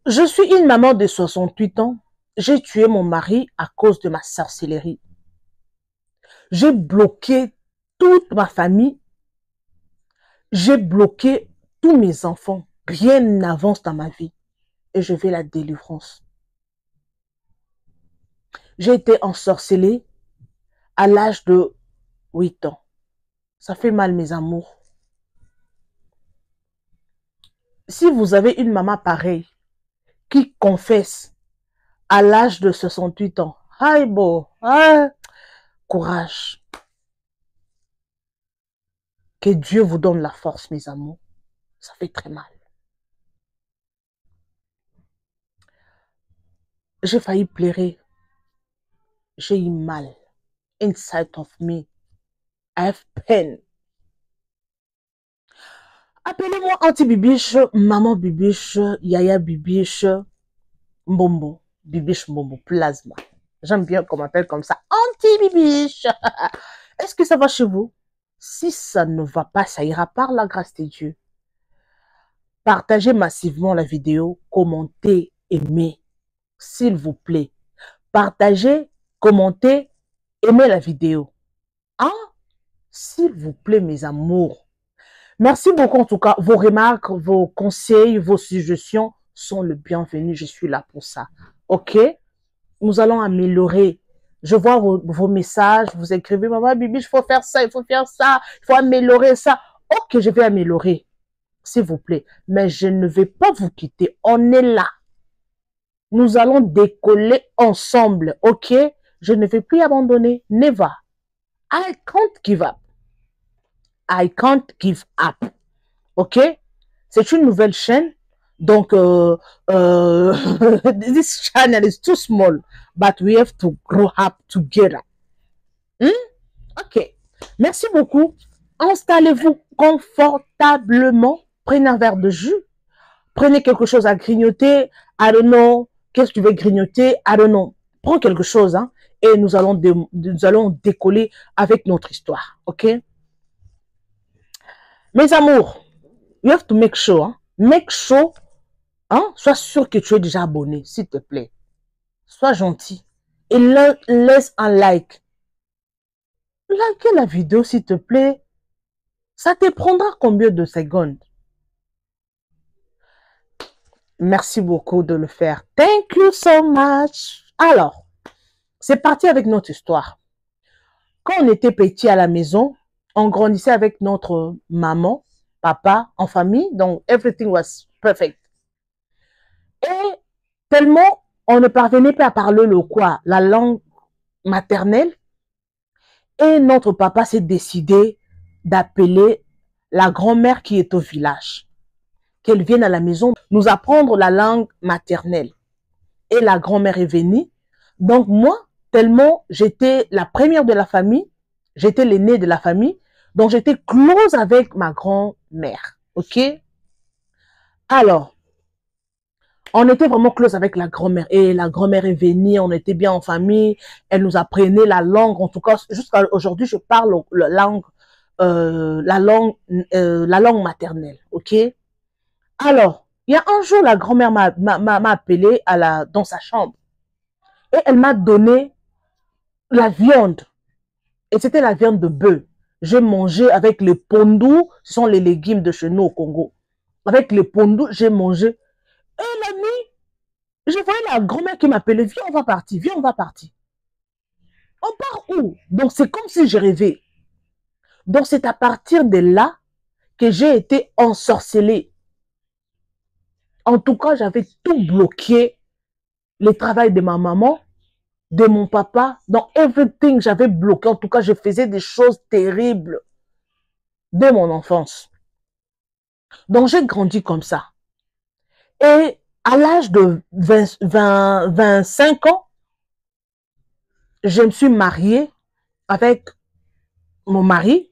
Je suis une maman de 68 ans. J'ai tué mon mari à cause de ma sorcellerie. J'ai bloqué toute ma famille. J'ai bloqué tous mes enfants. Rien n'avance dans ma vie. Et je vais la délivrance. J'ai été ensorcelée à l'âge de 8 ans. Ça fait mal, mes amours. Si vous avez une maman pareille qui confesse à l'âge de 68 ans, aïe bon, courage. Que Dieu vous donne la force, mes amours. Ça fait très mal. J'ai failli pleurer. J'ai eu mal. Inside of me. I have pain. Appelez-moi Auntie Bibiche, Maman Bibiche, Yaya Bibiche, Mbombo. Bibiche Mbombo, plasma. J'aime bien qu'on m'appelle comme ça. Auntie Bibiche. Est-ce que ça va chez vous? Si ça ne va pas, ça ira par la grâce de Dieu. Partagez massivement la vidéo, commentez, aimez. S'il vous plaît. Partagez, commentez, aimez la vidéo. Hein? S'il vous plaît, mes amours. Merci beaucoup en tout cas. Vos remarques, vos conseils, vos suggestions sont le bienvenu. Je suis là pour ça. OK? Nous allons améliorer. Je vois vos messages. Vous écrivez, Maman Bibi, il faut faire ça, il faut faire ça, il faut améliorer ça. OK, je vais améliorer. S'il vous plaît. Mais je ne vais pas vous quitter. On est là. Nous allons décoller ensemble. OK? Je ne vais plus abandonner. Never. I can't give up. I can't give up. OK? C'est une nouvelle chaîne. Donc, this channel is too small, but we have to grow up together. OK. Merci beaucoup. Installez-vous confortablement. Prenez un verre de jus. Prenez quelque chose à grignoter. I don't know. Qu'est-ce que tu veux grignoter? I don't know. Prends quelque chose, hein, et nous allons décoller avec notre histoire. OK? Mes amours, you have to make sure. Hein? Make sure, hein? Sois sûr que tu es déjà abonné, s'il te plaît. Sois gentil. Et laisse un like. Likez la vidéo, s'il te plaît. Ça te prendra combien de secondes? Merci beaucoup de le faire. Thank you so much. Alors, c'est parti avec notre histoire. Quand on était petit à la maison, on grandissait avec notre maman, papa, en famille. Donc, everything was perfect. Et tellement, on ne parvenait pas à parler la langue maternelle. Et notre papa s'est décidé d'appeler la grand-mère qui est au village. Qu'elle vienne à la maison nous apprendre la langue maternelle. Et la grand-mère est venue. Donc moi, tellement j'étais la première de la famille, j'étais l'aînée de la famille, donc j'étais close avec ma grand-mère. OK? Alors, on était vraiment close avec la grand-mère. Et la grand-mère est venue, on était bien en famille, elle nous apprenait la langue. En tout cas, jusqu'à aujourd'hui, je parle la langue maternelle. OK? Alors, il y a un jour, la grand-mère m'a appelé dans sa chambre. Et elle m'a donné la viande. Et c'était la viande de bœuf. J'ai mangé avec les pondous. Ce sont les légumes de chez nous au Congo. Avec les pondous, j'ai mangé. Et la nuit, je voyais la grand-mère qui m'appelait. Viens, on va partir. Viens, on va partir. On part où? Donc, c'est comme si je rêvais. Donc, c'est à partir de là que j'ai été ensorcelée. En tout cas, j'avais tout bloqué. Le travail de ma maman, de mon papa, dans everything, j'avais bloqué. En tout cas, je faisais des choses terribles dès mon enfance. Donc, j'ai grandi comme ça. Et à l'âge de 25 ans, je me suis mariée avec mon mari.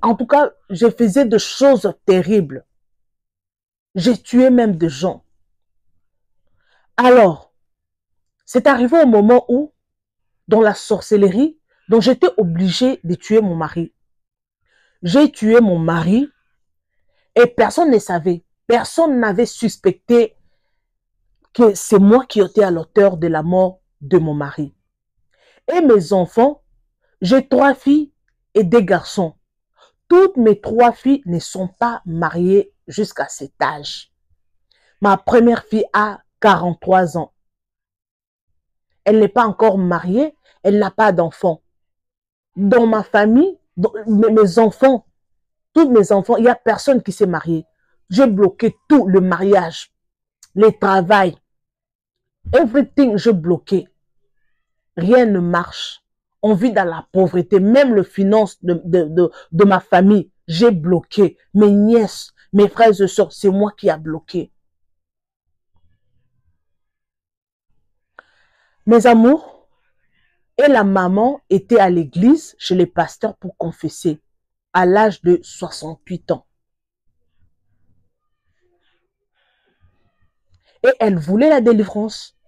En tout cas, je faisais des choses terribles. J'ai tué même des gens. Alors, c'est arrivé au moment où, dans la sorcellerie, donc j'étais obligée de tuer mon mari. J'ai tué mon mari et personne ne savait. Personne n'avait suspecté que c'est moi qui étais à l'auteur de la mort de mon mari. Et mes enfants, j'ai 3 filles et 2 garçons. Toutes mes 3 filles ne sont pas mariées jusqu'à cet âge. Ma première fille a 43 ans. Elle n'est pas encore mariée, elle n'a pas d'enfants. Dans ma famille, mes enfants, tous mes enfants, il n'y a personne qui s'est marié. J'ai bloqué tout, le mariage, le travail, everything, j'ai bloqué. Rien ne marche. On vit dans la pauvreté. Même les finances de ma famille, j'ai bloqué. Mes nièces, mes frères et sœurs, c'est moi qui ai bloqué. Mes amours, et la maman était à l'église chez les pasteurs pour confesser à l'âge de 68 ans. Et elle voulait la délivrance.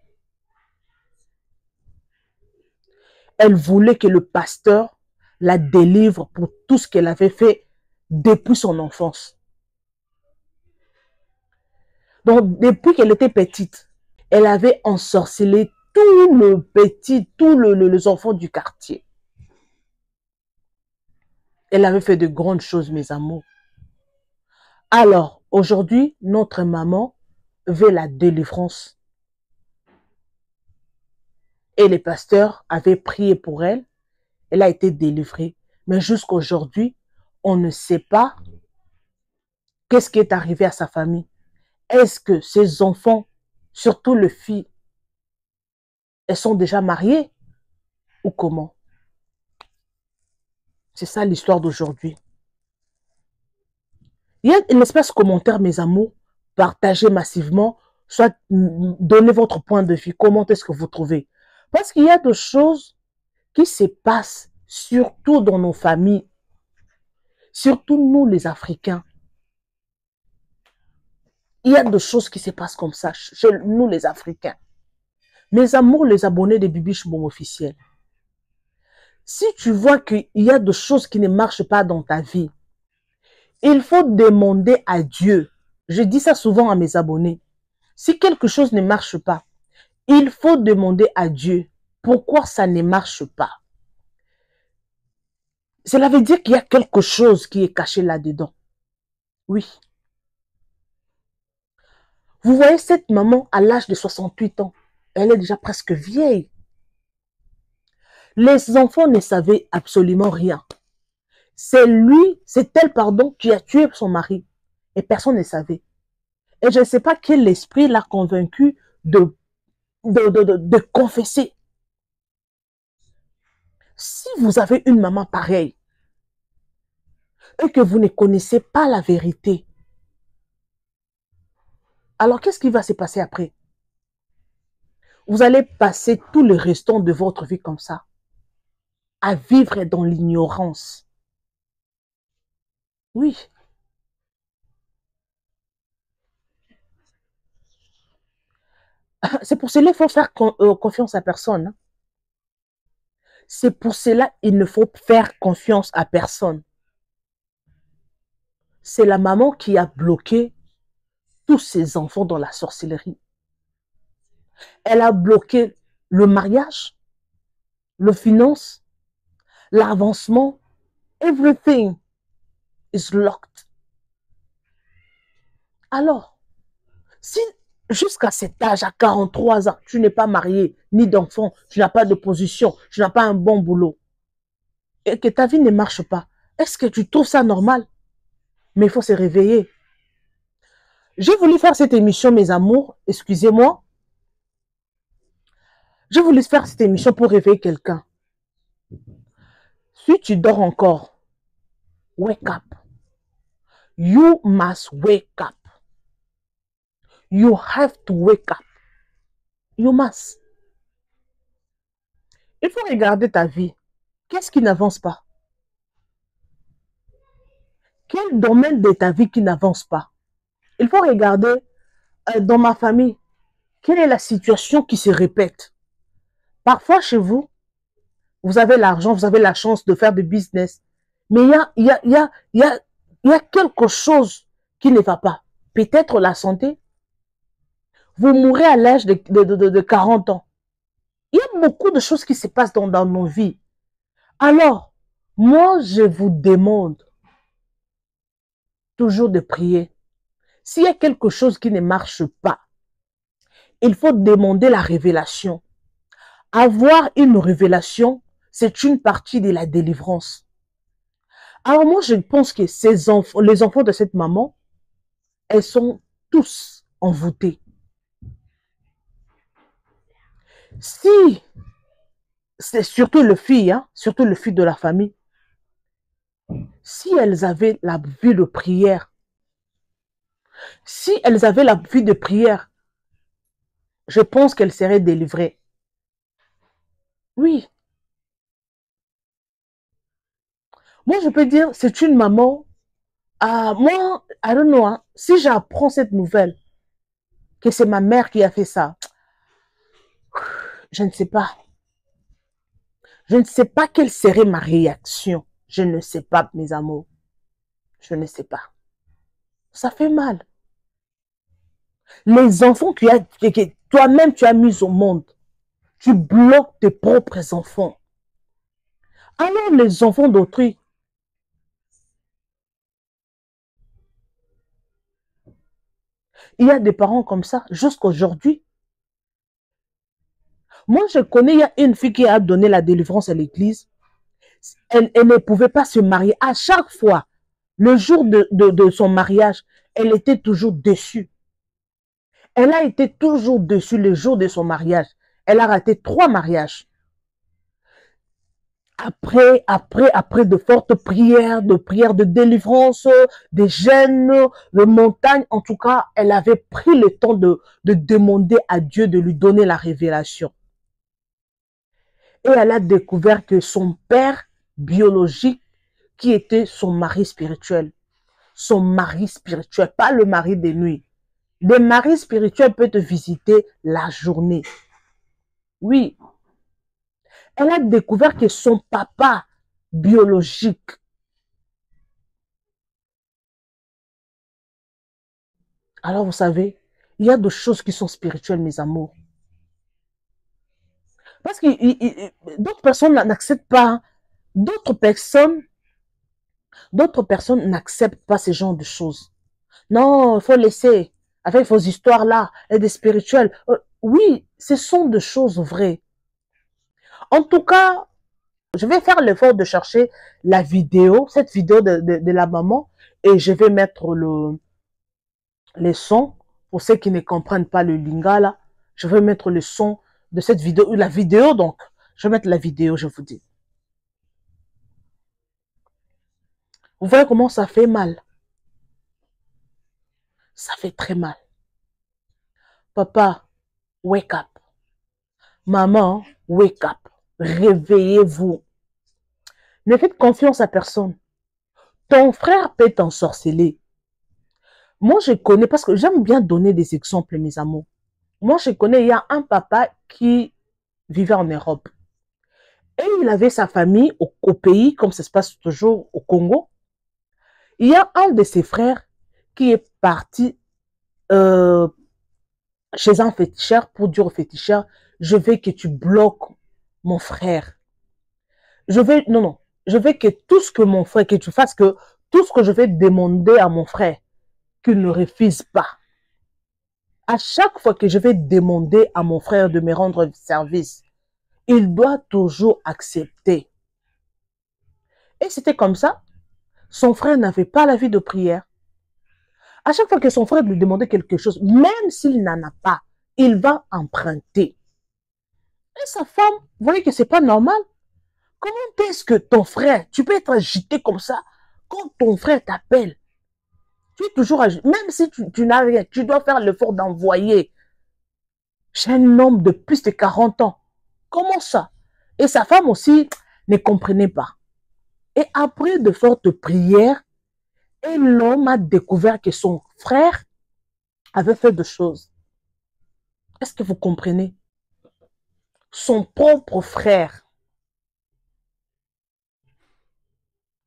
Elle voulait que le pasteur la délivre pour tout ce qu'elle avait fait depuis son enfance. Donc, depuis qu'elle était petite, elle avait ensorcelé tous les enfants du quartier. Elle avait fait de grandes choses, mes amours. Alors, aujourd'hui, notre maman veut la délivrance. Et les pasteurs avaient prié pour elle. Elle a été délivrée. Mais jusqu'à aujourd'hui, on ne sait pas qu'est-ce qui est arrivé à sa famille. Est-ce que ses enfants, surtout les filles, elles sont déjà mariées ou comment? C'est ça l'histoire d'aujourd'hui. Il y a une espèce de commentaire, mes amours, partagez massivement, soit donnez votre point de vue. Comment est-ce que vous trouvez? Parce qu'il y a des choses qui se passent, surtout dans nos familles, surtout nous les Africains. Il y a des choses qui se passent comme ça, chez nous les Africains. Mes amours, les abonnés de Bibiche Mbongo officiel. Si tu vois qu'il y a des choses qui ne marchent pas dans ta vie, il faut demander à Dieu. Je dis ça souvent à mes abonnés. Si quelque chose ne marche pas, il faut demander à Dieu pourquoi ça ne marche pas. Cela veut dire qu'il y a quelque chose qui est caché là-dedans. Oui. Vous voyez cette maman à l'âge de 68 ans, elle est déjà presque vieille. Les enfants ne savaient absolument rien. C'est elle, pardon, qui a tué son mari. Et personne ne savait. Et je ne sais pas quel esprit l'a convaincu de confesser. Si vous avez une maman pareille et que vous ne connaissez pas la vérité, alors qu'est-ce qui va se passer après? Vous allez passer tout le restant de votre vie comme ça, à vivre dans l'ignorance. Oui. C'est pour cela qu'il faut faire confiance à personne. C'est pour cela qu'il ne faut faire confiance à personne. C'est la maman qui a bloqué tous ses enfants dans la sorcellerie. Elle a bloqué le mariage, le finance, l'avancement. Everything is locked. Alors, si jusqu'à cet âge, à 43 ans, tu n'es pas marié, ni d'enfant, tu n'as pas de position, tu n'as pas un bon boulot, et que ta vie ne marche pas, est-ce que tu trouves ça normal? Mais il faut se réveiller. J'ai voulu faire cette émission, mes amours, excusez-moi. J'ai voulu faire cette émission pour réveiller quelqu'un. Si tu dors encore, wake up. You must wake up. You have to wake up. You must. Il faut regarder ta vie. Qu'est-ce qui n'avance pas? Quel domaine de ta vie qui n'avance pas? Il faut regarder dans ma famille. Quelle est la situation qui se répète? Parfois chez vous, vous avez l'argent, vous avez la chance de faire du business. Mais il y a quelque chose qui ne va pas. peut-être la santé. Vous mourrez à l'âge de 40 ans. Il y a beaucoup de choses qui se passent dans nos vies. Alors, moi, je vous demande toujours de prier. S'il y a quelque chose qui ne marche pas, il faut demander la révélation. Avoir une révélation, c'est une partie de la délivrance. Alors moi, je pense que ces enfants, les enfants de cette maman, elles sont tous envoûtés. Si, c'est surtout le fille, hein, surtout le fille de la famille, si elles avaient la vie de prière, si elles avaient la vie de prière, je pense qu'elles seraient délivrées. Oui. Moi, je peux dire, c'est une maman. Moi, I don't know, hein, si j'apprends cette nouvelle, que c'est ma mère qui a fait ça, je ne sais pas. Je ne sais pas quelle serait ma réaction. Je ne sais pas, mes amours. Je ne sais pas. Ça fait mal. Les enfants que toi-même tu as mis au monde, tu bloques tes propres enfants. Alors les enfants d'autrui, il y a des parents comme ça jusqu'à aujourd'hui. Moi, je connais, il y a une fille qui a donné la délivrance à l'église. Elle ne pouvait pas se marier. À chaque fois, le jour de son mariage, elle était toujours déçue. Elle a été toujours déçue le jour de son mariage. Elle a raté 3 mariages. Après de fortes prières, de délivrance, des jeûnes, de montagne, en tout cas, elle avait pris le temps de demander à Dieu de lui donner la révélation. Et elle a découvert que son père biologique, qui était son mari spirituel, pas le mari de nuit. Le mari spirituel peut te visiter la journée. Oui, elle a découvert que son papa biologique, alors vous savez, il y a des choses qui sont spirituelles, mes amours. Parce que d'autres personnes n'acceptent pas, d'autres personnes n'acceptent pas ce genre de choses. Non, il faut laisser, avec vos histoires-là, et des spirituels. Oui, ce sont des choses vraies. En tout cas, je vais faire l'effort de chercher la vidéo, cette vidéo de la maman, et je vais mettre les sons, pour ceux qui ne comprennent pas le lingala, je vais mettre le son de cette vidéo, la vidéo donc, je vais mettre la vidéo, je vous dis. Vous voyez comment ça fait mal? Ça fait très mal. Papa, wake up. Maman, wake up. Réveillez-vous. Ne faites confiance à personne. Ton frère peut t'ensorceler. Moi, je connais, parce que j'aime bien donner des exemples, mes amours. Moi, je connais, il y a un papa qui vivait en Europe. Et il avait sa famille au pays, comme ça se passe toujours au Congo. Il y a un de ses frères qui est parti chez un féticheur pour dire au féticheur, je veux que tu bloques mon frère. Non, je veux que tout ce que mon frère, que tu fasses, que tout ce que je vais demander à mon frère, qu'il ne refuse pas. À chaque fois que je vais demander à mon frère de me rendre service, il doit toujours accepter. Et c'était comme ça. Son frère n'avait pas la vie de prière. À chaque fois que son frère lui demandait quelque chose, même s'il n'en a pas, il va emprunter. Et sa femme, vous voyez que c'est pas normal. Comment est-ce que ton frère, tu peux être agité comme ça, quand ton frère t'appelle, tu es toujours agité, même si tu n'as rien, tu dois faire l'effort d'envoyer chez un homme de plus de 40 ans. Comment ça? Et sa femme aussi ne comprenait pas. Et après de fortes prières, et l'homme a découvert que son frère avait fait des choses. Est-ce que vous comprenez? Son propre frère,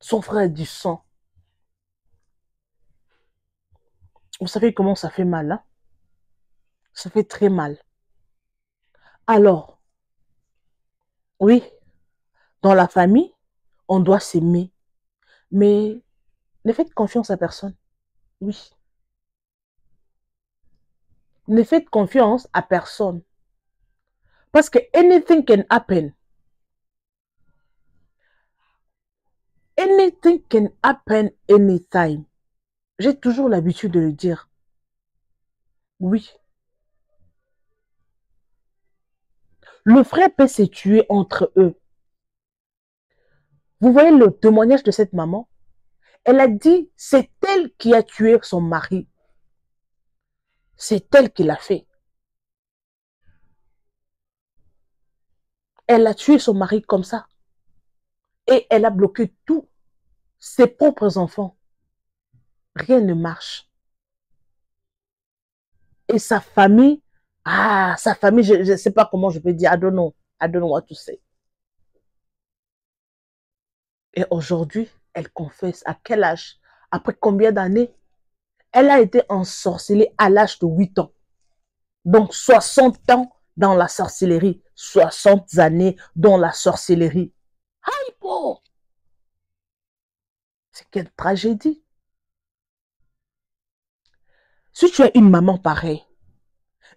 son frère du sang, Vous savez comment ça fait mal, hein? Ça fait très mal. Alors, oui, dans la famille, on doit s'aimer, mais ne faites confiance à personne. Oui, ne faites confiance à personne. Parce que anything can happen. Anything can happen anytime. J'ai toujours l'habitude de le dire. Oui. Le frère peut se tuer entre eux. Vous voyez le témoignage de cette maman? Elle a dit, c'est elle qui a tué son mari. C'est elle qui l'a fait. Elle a tué son mari comme ça. Et elle a bloqué tous ses propres enfants. Rien ne marche. Et sa famille, sa famille, je ne sais pas comment je peux dire, I don't know what to say. Et aujourd'hui, elle confesse à quel âge? Après combien d'années? Elle a été ensorcelée à l'âge de 8 ans. Donc 60 ans dans la sorcellerie, 60 années dans la sorcellerie. Hypo! C'est quelle tragédie. Si tu es une maman pareille,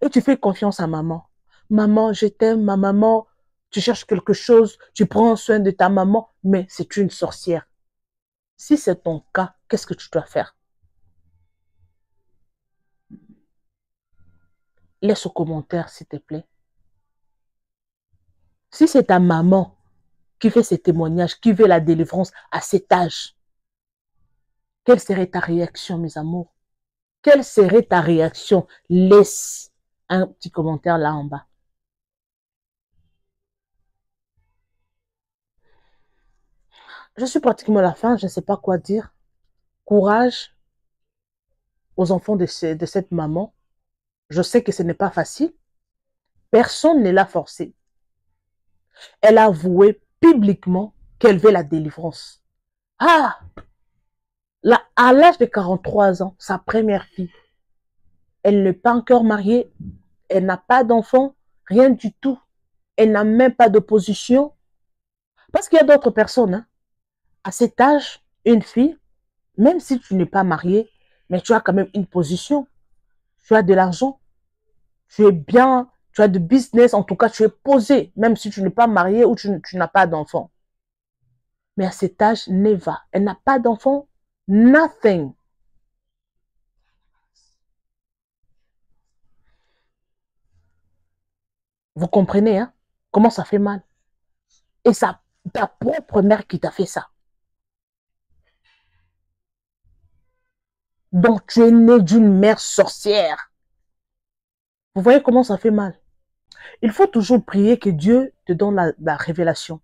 et tu fais confiance à maman, maman, je t'aime, ma maman, tu cherches quelque chose, tu prends soin de ta maman, mais c'est une sorcière. Si c'est ton cas, qu'est-ce que tu dois faire? Laisse au commentaire, s'il te plaît. Si c'est ta maman qui fait ces témoignages, qui veut la délivrance à cet âge, quelle serait ta réaction, mes amours? Quelle serait ta réaction? Laisse un petit commentaire là en bas. Je suis pratiquement à la fin, je ne sais pas quoi dire. Courage aux enfants de cette maman. Je sais que ce n'est pas facile. Personne ne l'a forcée. Elle a avoué publiquement qu'elle veut la délivrance. Ah! Là, à l'âge de 43 ans, sa première fille, elle n'est pas encore mariée, elle n'a pas d'enfant, rien du tout. Elle n'a même pas de position. Parce qu'il y a d'autres personnes, hein, à cet âge, une fille, même si tu n'es pas marié, mais tu as quand même une position. Tu as de l'argent, tu es bien, tu as de business, en tout cas, tu es posé, même si tu n'es pas marié ou tu n'as pas d'enfant. Mais à cet âge, Neva, elle n'a pas d'enfant, nothing. Vous comprenez, hein? Comment ça fait mal? Et c'est ta propre mère qui t'a fait ça. Donc, tu es né d'une mère sorcière. Vous voyez comment ça fait mal? Il faut toujours prier que Dieu te donne la révélation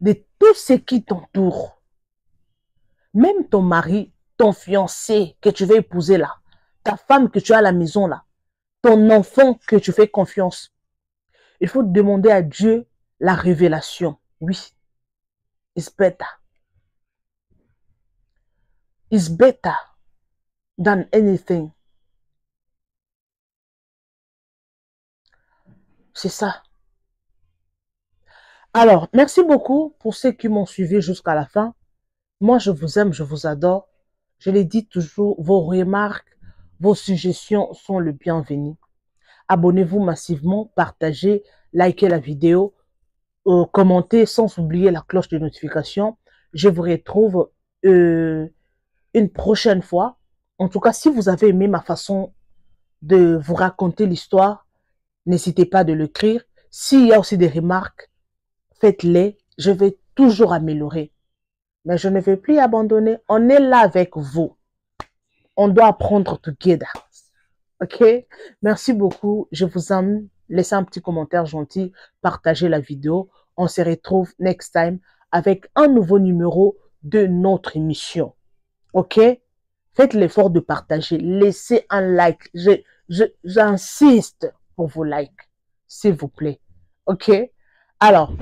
de tout ce qui t'entoure. Même ton mari, ton fiancé que tu veux épouser là, ta femme que tu as à la maison là, ton enfant que tu fais confiance. Il faut demander à Dieu la révélation. Oui, it's better. It's better than anything. C'est ça. Alors, merci beaucoup pour ceux qui m'ont suivi jusqu'à la fin. Moi, je vous aime, je vous adore. Je l'ai dit toujours, vos remarques, vos suggestions sont le bienvenu. Abonnez-vous massivement, partagez, likez la vidéo, commentez sans oublier la cloche de notification. Je vous retrouve une prochaine fois. En tout cas, si vous avez aimé ma façon de vous raconter l'histoire, n'hésitez pas de l'écrire. S'il y a aussi des remarques, faites-les. Je vais toujours améliorer. Mais je ne vais plus abandonner. On est là avec vous. On doit apprendre together. OK? Merci beaucoup. Je vous aime. Laissez un petit commentaire gentil. Partagez la vidéo. On se retrouve next time avec un nouveau numéro de notre émission. OK? Faites l'effort de partager. Laissez un like. J'insiste pour vos likes. S'il vous plaît. OK? Alors,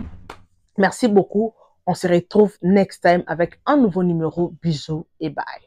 merci beaucoup. On se retrouve next time avec un nouveau numéro. Bisous et bye.